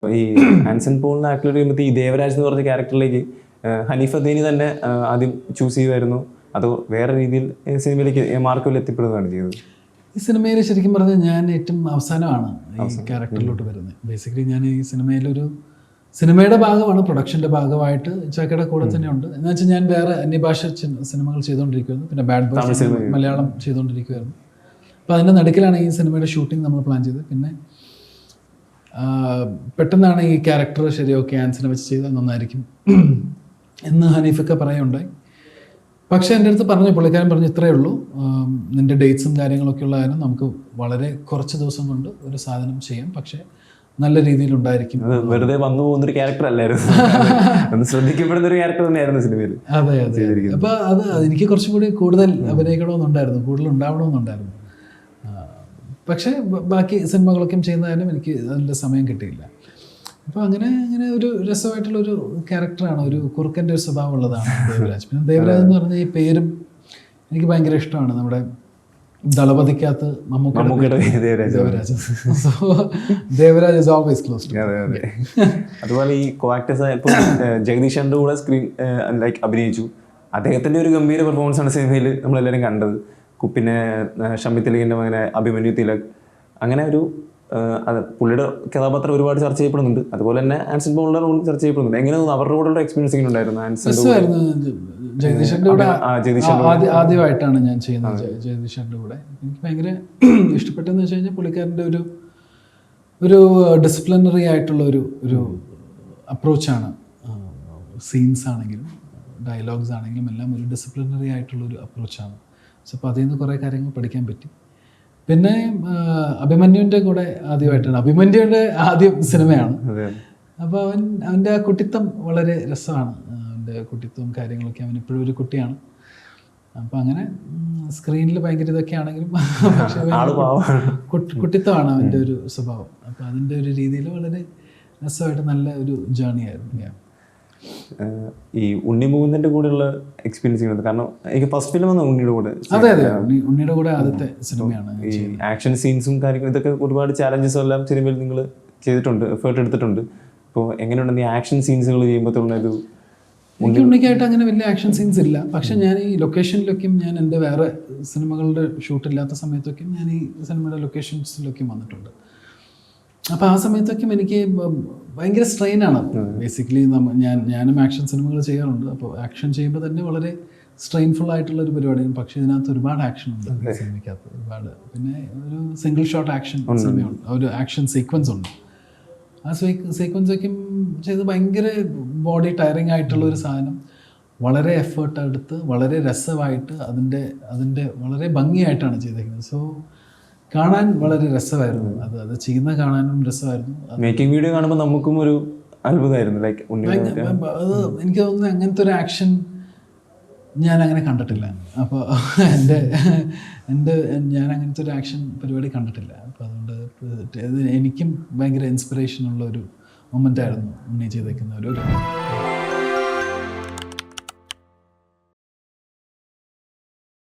ഈ ആൻസൺ പോളിനെ ആക്ച്വലി ചെയ്യുമ്പോൾ ഈ ദേവരാജ് എന്ന് പറഞ്ഞ ക്യാരക്ടറിലേക്ക് ഹനീഫ് അദേനി തന്നെ ആദ്യം ചൂസ് ചെയ്യുമായിരുന്നു, അതോ വേറെ രീതിയിൽ സിനിമയിലേക്ക് മാർക്കോയിൽ എത്തിപ്പെടുകയാണ് ചെയ്തത്? ഈ സിനിമയിൽ ശരിക്കും പറഞ്ഞാൽ ഞാൻ ഏറ്റവും അവസാനമാണ് ഈ ക്യാരക്ടറിലോട്ട് വരുന്നത്. ബേസിക്കലി ഞാൻ ഈ സിനിമയുടെ ഭാഗമാണ്, പ്രൊഡക്ഷൻ്റെ ഭാഗമായിട്ട് ചാക്കയുടെ കൂടെ തന്നെ ഉണ്ട്. എന്ന് വെച്ചാൽ ഞാൻ വേറെ അന്യഭാഷ സിനിമകൾ ചെയ്തുകൊണ്ടിരിക്കുമായിരുന്നു, പിന്നെ ബാഡ് ബോയ്സ് മലയാളം ചെയ്തുകൊണ്ടിരിക്കുമായിരുന്നു. അപ്പോൾ അതിൻ്റെ നടുക്കിലാണ് ഈ സിനിമയുടെ ഷൂട്ടിംഗ് നമ്മൾ പ്ലാൻ ചെയ്തത്. പിന്നെ പെട്ടെന്നാണ് ഈ ക്യാരക്ടർ ശരി ഓക്കെ ആൻസിനെ വെച്ച് ചെയ്താൽ നന്നായിരിക്കും എന്ന് ഹനീഫൊക്കെ പറയുണ്ടായി. പക്ഷേ എൻ്റെ അടുത്ത് പുള്ളിക്കാരൻ പറഞ്ഞു ഇത്രയേ ഉള്ളൂ, നിൻ്റെ ഡേറ്റ്സും കാര്യങ്ങളൊക്കെ ഉള്ള കാരണം നമുക്ക് വളരെ കുറച്ച് ദിവസം കൊണ്ട് ഒരു സാധനം ചെയ്യാം, പക്ഷേ നല്ല രീതിയിലുണ്ടായിരിക്കും. വെറുതെ വന്നു പോകുന്നൊരു ക്യാരക്ടർ അല്ലായിരുന്നു, ശ്രദ്ധിക്കപ്പെടുന്ന ഒരു ക്യാരക്ടർ തന്നെയായിരുന്നു സിനിമയിൽ. അതെ അതെ. അപ്പോൾ അത് എനിക്ക് കുറച്ചും കൂടി കൂടുതൽ അഭിനയിക്കണമെന്നുണ്ടായിരുന്നു, കൂടുതൽ ഉണ്ടാവണമെന്നുണ്ടായിരുന്നു. പക്ഷേ ബാക്കി സിനിമകളൊക്കെ ചെയ്യുന്നതിനും എനിക്ക് അതിൻ്റെ സമയം കിട്ടിയില്ല. അപ്പോൾ അങ്ങനെ ഒരു രസമായിട്ടുള്ളൊരു ക്യാരക്ടറാണ്, ഒരു കുറുക്കൻ്റെ ഒരു സ്വഭാവം ഉള്ളതാണ് ദേവരാജ്. പിന്നെ ദേവരാജ് എന്ന് പറഞ്ഞ ഈ പേരും എനിക്ക് ഭയങ്കര ഇഷ്ടമാണ്. നമ്മുടെ ദളപതിക്കകത്ത് മമ്മൂക്കയുടെ Devaraj. So Devaraj is always close to. അതുപോലെ ഈ കോആക്ടേഴ്സ് ഇപ്പോൾ ജഗദീഷന്റെ കൂടെ സ്ക്രീൻ അഭിനയിച്ചു. അദ്ദേഹത്തിന്റെ ഒരു ഗംഭീര പെർഫോമൻസ് ആണ് സിനിമയിൽ നമ്മളെല്ലാവരും കണ്ടത്. പിന്നെ ഷമി തിലകിന്റെ മകനെ അഭിമന്യു തിലക്, അങ്ങനെ ഒരു പുള്ളിയുടെ കഥാപാത്രം ഒരുപാട് ചർച്ച ചെയ്യപ്പെടുന്നുണ്ട്. അതുപോലെ തന്നെ ആൻസൺ പോളിന്റെ റോൾ ചർച്ച ചെയ്യപ്പെടുന്നുണ്ട്. എങ്ങനെയായിരുന്നു അവരുടെ കൂടെ എക്സ്പീരിയൻസ് എങ്ങനെ ഉണ്ടായിരുന്നു? ജഗദീഷന്റെ കൂടെ ആദ്യമായിട്ടാണ് ഞാൻ ചെയ്യുന്നത്. ജഗദീഷന്റെ കൂടെ എനിക്ക് ഭയങ്കര ഇഷ്ടപ്പെട്ടെന്ന് വെച്ച് കഴിഞ്ഞാൽ പുള്ളിക്കാരൻ്റെ ഒരു ഡിസിപ്ലിനറി ആയിട്ടുള്ള ഒരു അപ്രോച്ചാണ്. സീൻസ് ആണെങ്കിലും ഡയലോഗ്സ് ആണെങ്കിലും എല്ലാം ഒരു ഡിസിപ്ലിനറി ആയിട്ടുള്ളൊരു അപ്രോച്ചാണ്. സോ അപ്പോൾ അതിൽ നിന്ന് കുറേ കാര്യങ്ങൾ പഠിക്കാൻ പറ്റി. പിന്നെ അഭിമന്യുവിൻ്റെ കൂടെ ആദ്യമായിട്ടാണ്, അഭിമന്യുവിൻ്റെ ആദ്യം സിനിമയാണ്. അപ്പോൾ അവൻ്റെ ആ കുട്ടിത്തം വളരെ രസമാണ്. അവൻ്റെ കുട്ടിത്തവും കാര്യങ്ങളൊക്കെ, അവൻ ഇപ്പോഴും ഒരു കുട്ടിയാണ്. അപ്പം അങ്ങനെ സ്ക്രീനിൽ ഭയങ്കര ഇതൊക്കെ ആണെങ്കിലും പക്ഷേ കുട്ടിത്തമാണ് അവൻ്റെ ഒരു സ്വഭാവം. അപ്പോൾ അതിൻ്റെ ഒരു രീതിയിൽ വളരെ രസമായിട്ട് നല്ല ഒരു ജേർണി ആയിരുന്നു. ഈ ഉണ്ണി മുകുന്ദന്റെ കൂടെയുള്ള എക്സ്പീരിയൻസ് ചെയ്യുന്നത്, കാരണം എനിക്ക് ഫസ്റ്റ് ഫിലിം വന്ന ഉണ്ണിയുടെ കൂടെ. അതെ അതെ, ഉണ്ണിയുടെ കൂടെ ആദ്യത്തെ സിനിമയാണ്. ഈ ആക്ഷൻ സീൻസും കാര്യങ്ങളും ഇതൊക്കെ ഒരുപാട് ചാലഞ്ചസും എല്ലാം സിനിമയിൽ നിങ്ങൾ ചെയ്തിട്ടുണ്ട്, എഫേർട്ട് എടുത്തിട്ടുണ്ട്. അപ്പോൾ എങ്ങനെയുണ്ട് ഈ ആക്ഷൻ സീൻസുകൾ ചെയ്യുമ്പോഴത്തേക്കുള്ള ഒരു? എനിക്ക് ഉണ്ണിക്കായിട്ട് അങ്ങനെ വലിയ ആക്ഷൻ സീൻസ് ഇല്ല. പക്ഷെ ഞാൻ ഈ ലൊക്കേഷനിലൊക്കെയും ഞാൻ എൻ്റെ വേറെ സിനിമകളുടെ ഷൂട്ടില്ലാത്ത സമയത്തൊക്കെയും ഞാൻ ഈ സിനിമയുടെ ലൊക്കേഷൻസിലൊക്കെയും വന്നിട്ടുണ്ട്. അപ്പോൾ ആ സമയത്തൊക്കെയും എനിക്ക് ഭയങ്കര സ്ട്രെയിനാണ്. ബേസിക്കലി ഞാനും ആക്ഷൻ സിനിമകൾ ചെയ്യാറുണ്ട്. അപ്പോൾ ആക്ഷൻ ചെയ്യുമ്പോൾ തന്നെ വളരെ സ്ട്രെയിൻഫുൾ ആയിട്ടുള്ളൊരു പരിപാടിയാണ്. പക്ഷേ ഇതിനകത്ത് ഒരുപാട് ആക്ഷൻ ഉണ്ട് സിനിമയ്ക്കകത്ത്, ഒരുപാട്. പിന്നെ ഒരു സിംഗിൾ ഷോട്ട് ആക്ഷൻ സിനിമയുണ്ട്, ഒരു ആക്ഷൻ സീക്വൻസ് ഉണ്ട്. ആ സീക്വൻസൊക്കെ ചെയ്ത് ഭയങ്കര ബോഡി ടയറിങ് ആയിട്ടുള്ള ഒരു സാധനം വളരെ എഫേർട്ട് എടുത്ത് വളരെ രസമായിട്ട് അതിൻ്റെ വളരെ ഭംഗിയായിട്ടാണ് ചെയ്തേക്കുന്നത്. സോ കാണാൻ വളരെ രസമായിരുന്നു. അത് ചെയ്യുന്ന കാണാനും രസമായിരുന്നു. മേക്കിംഗ് വീഡിയോ കാണുമ്പോൾ നമുക്കും ഒരു അത്ഭുതമായിരുന്നു. അത് എനിക്ക് തോന്നുന്നു അങ്ങനത്തെ ഒരു ആക്ഷൻ ഞാൻ അങ്ങനെ കണ്ടിട്ടില്ല. അപ്പോൾ ഞാൻ അങ്ങനത്തെ ഒരു ആക്ഷൻ പരിപാടി കണ്ടിട്ടില്ല. അപ്പോൾ അതുകൊണ്ട് എനിക്കും ഭയങ്കര ഇൻസ്പിറേഷൻ ഉള്ള ഒരു മൊമെൻ്റ് ആയിരുന്നു ഉണ്ണി ചെയ്തേക്കുന്ന ഒരു